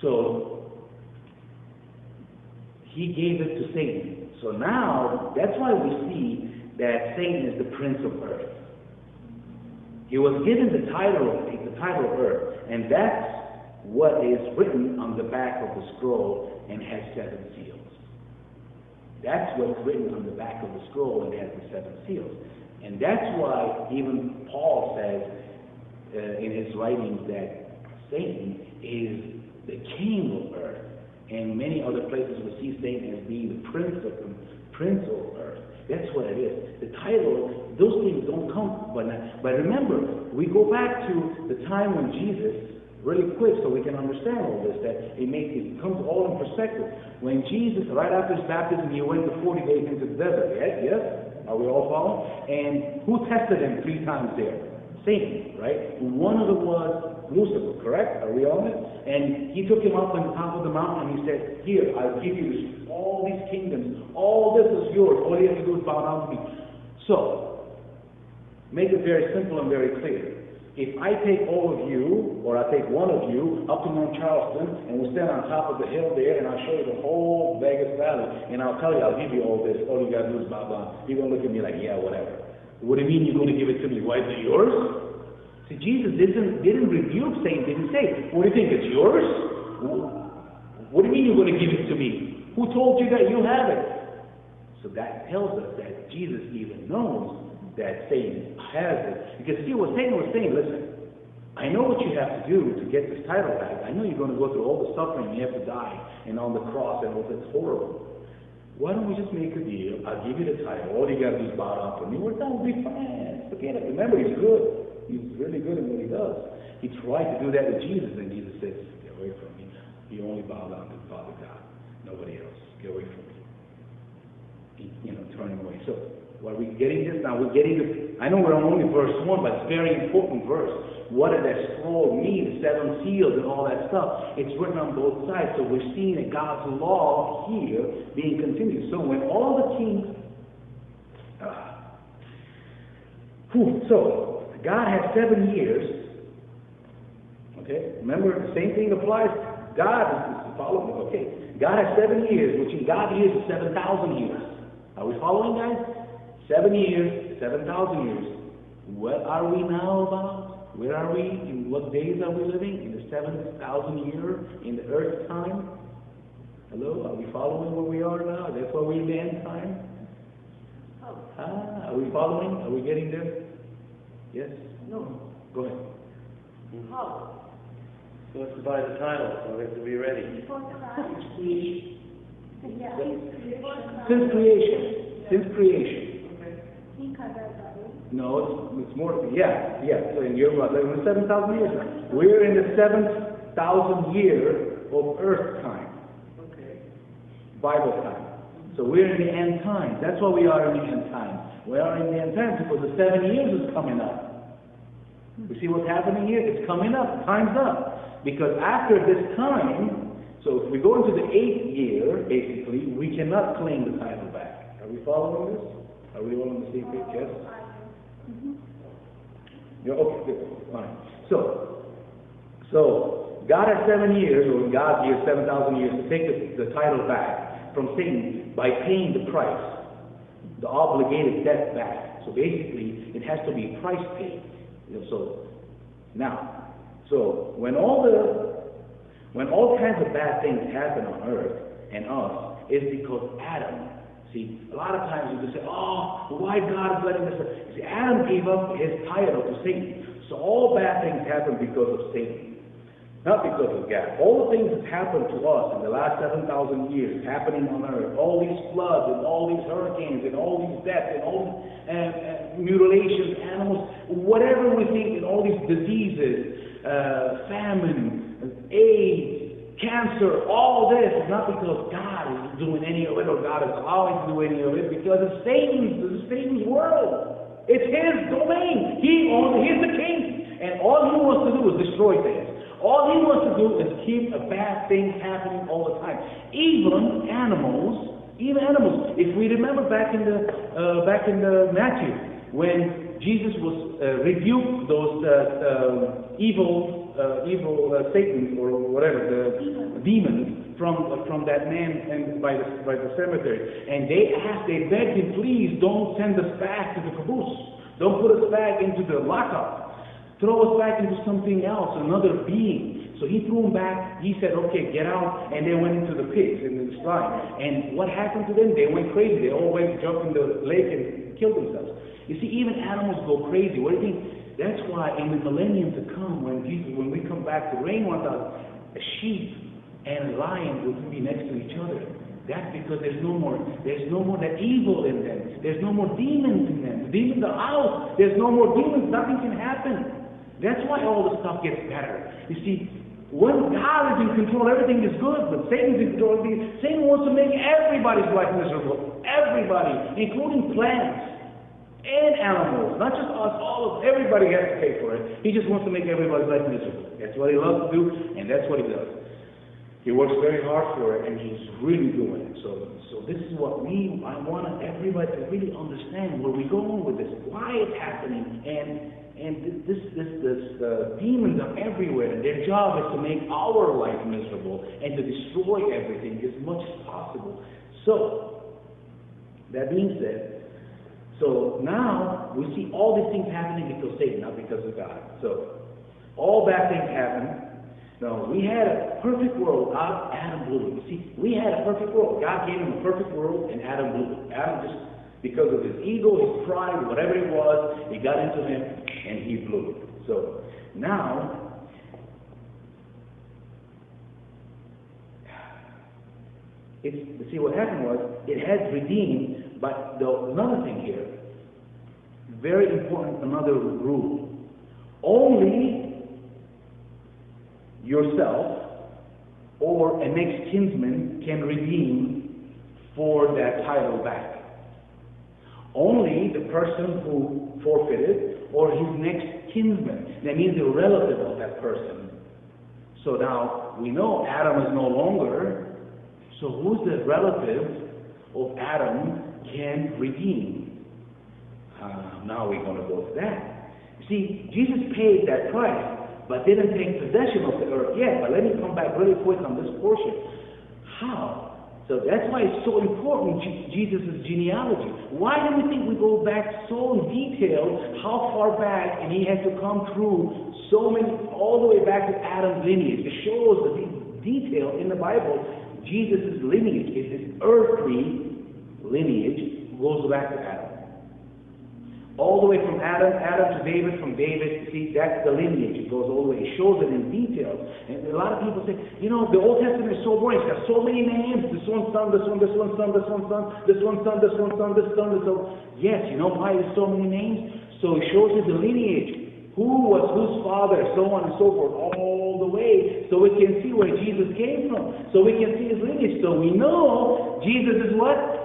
So he gave it to Satan. So now, that's why we see that Satan is the prince of earth. He was given the title of earth, and that's what is written on the back of the scroll and has 7 seals. That's what's written on the back of the scroll and has the 7 seals. And that's why even Paul says in his writings that Satan is the king of earth. And many other places we see Satan as being the prince of earth. That's what it is. The title, those things don't come. But remember, we go back to the time when Jesus, really quick so we can understand all this, that it comes all in perspective. When Jesus, right after his baptism, he went to 40 days into the desert. Yes? Are we all following? And who tested him 3 times there? Satan, right? One of them was Lucifer, correct? Are we on it? And he took him up on the top of the mountain and he said, here, I'll give you all these kingdoms. All this is yours. All you have to do is bow down to me. So, make it very simple and very clear. If I take all of you, or I take one of you, up to Mount Charleston, and we'll stand on top of the hill there, and I'll show you the whole Vegas Valley, and I'll tell you, I'll give you all this. All you got to do is bow down. You're going to look at me like, yeah, whatever. What do you mean you're going to give it to me? Why is it yours? See, Jesus didn't rebuke Satan, didn't say, what do you think, it's yours? What do you mean you're going to give it to me? Who told you that you have it? So that tells us that Jesus even knows that Satan has it. Because see what Satan was saying, listen, I know what you have to do to get this title back. I know you're going to go through all the suffering, you have to die, and on the cross, and all that's horrible. Why don't we just make a deal? I'll give you the title. All you got to do is bow down to me. We're done. We'll be fine. Forget it. Remember, he's good. He's really good in what he does. He tried to do that with Jesus, and Jesus says, get away from me. You only bow down to Father God. Nobody else. Get away from me. Turn him away. So, are we getting this? Now we're getting the, I know we're on only verse 1, but it's a very important verse. What does that scroll mean? The 7 seals and all that stuff. It's written on both sides. So we're seeing that God's law here being continued. So when all the kings, so God has 7 years. Okay, remember the same thing applies. God is following. Okay, God has 7 years, which in God's years is 7,000 years. Are we following, guys? 7 years, 7,000 years. What are we now about? Where are we? In what days are we living? In the 7,000 year, in the earth time? Hello? Are we following where we are now? That's where we're in the end time? Are we following? Are we getting there? Yes? No. Go ahead. How? So let's buy the title, so we have to be ready. Since creation. No, it's more. Yeah. So in you're about 7,000 years now. We're in the 7,000 year of earth time. Okay. Bible time. So we're in the end times. That's why we are in the end times. We are in the end times because the 7 years is coming up. You see what's happening here? It's coming up. Time's up. Because after this time, so if we go into the 8th year, basically, we cannot claim the title back. Are we following this? Are we all on the same page? Yes? Yeah, okay, good. Fine. So God has 7 years, or in God's years, 7,000 years, to take the title back from Satan by paying the price, the obligated debt back. So basically, it has to be price paid. So when all kinds of bad things happen on earth and us, it's because Adam. See, a lot of times you just say, why God is letting this happen? See, Adam gave up his title to Satan. So all bad things happen because of Satan. Not because of God. All the things that happened to us in the last 7,000 years, happening on earth, all these floods and all these hurricanes and all these deaths and all these mutilations, animals, whatever we think, and all these diseases, famine, AIDS, cancer, all this is not because God is doing any of it or God is allowing to do any of it, because it's Satan's world. It's his domain. He's the king. And all he wants to do is destroy things. All he wants to do is keep a bad thing happening all the time. Even animals. If we remember back in the Matthew, when Jesus was rebuked those evil evil Satan or whatever, the demons from that man and by the cemetery. And they begged him, please don't send us back to the caboose. Don't put us back into the lockup. Throw us back into something else, another being. So he threw them back. He said, okay, get out. And they went into the pigs in the slime. And what happened to them? They went crazy. They all went, jumped in the lake and killed themselves. You see, even animals go crazy. What do you think? That's why in the millennium to come, when we come back to reign 1,000, a sheep and a lion will be next to each other. That's because there's no more that evil in them. There's no more demons in them. The demons are out. There's no more demons. Nothing can happen. That's why all the stuff gets better. You see, when God is in control, everything is good, but Satan is in control. Satan wants to make everybody's life miserable. Everybody, including plants and animals. Not just us, everybody has to pay for it. He just wants to make everybody's life miserable. That's what he loves to do, and that's what he does. He works very hard for it, and he's really doing it. So this is what I want everybody to really understand where we're going with this, why it's happening, and this demons are everywhere. Their job is to make our life miserable and to destroy everything as much as possible. So that being said, so now we see all these things happening because of Satan, not because of God. So all bad things happen. No, we had a perfect world. Adam blew it. You see, we had a perfect world. God gave him a perfect world, and Adam blew it. Adam just, because of his ego, his pride, whatever it was, it got into him, and he blew it. So now, see what happened was, it has redeemed, but another thing here, very important, another rule. Only yourself or a next kinsman can redeem for that title back. Only the person who forfeited or his next kinsman. That means a relative of that person. So now we know Adam is no longer. So who's the relative of Adam can redeem? Now we're going to go to that. See, Jesus paid that price, but didn't take possession of the earth yet. But let me come back really quick on this portion. How? So that's why it's so important, Jesus' genealogy. Why do we think we go back so in detail, how far back, and he has to come through so many, all the way back to Adam's lineage? It shows the detail in the Bible. Jesus' lineage is his earthly lineage, goes back to Adam. All the way from Adam to David, from David, see, that's the lineage. It goes all the way. It shows it in detail. And a lot of people say, you know, the Old Testament is so boring. It's got so many names. This one's son, this one's son, this one's son, this one's son, this one's son, this son, this son. Yes, you know why there's so many names? So it shows you the lineage. Who was whose father, so on and so forth, all the way. So we can see where Jesus came from. So we can see his lineage. So we know Jesus is what?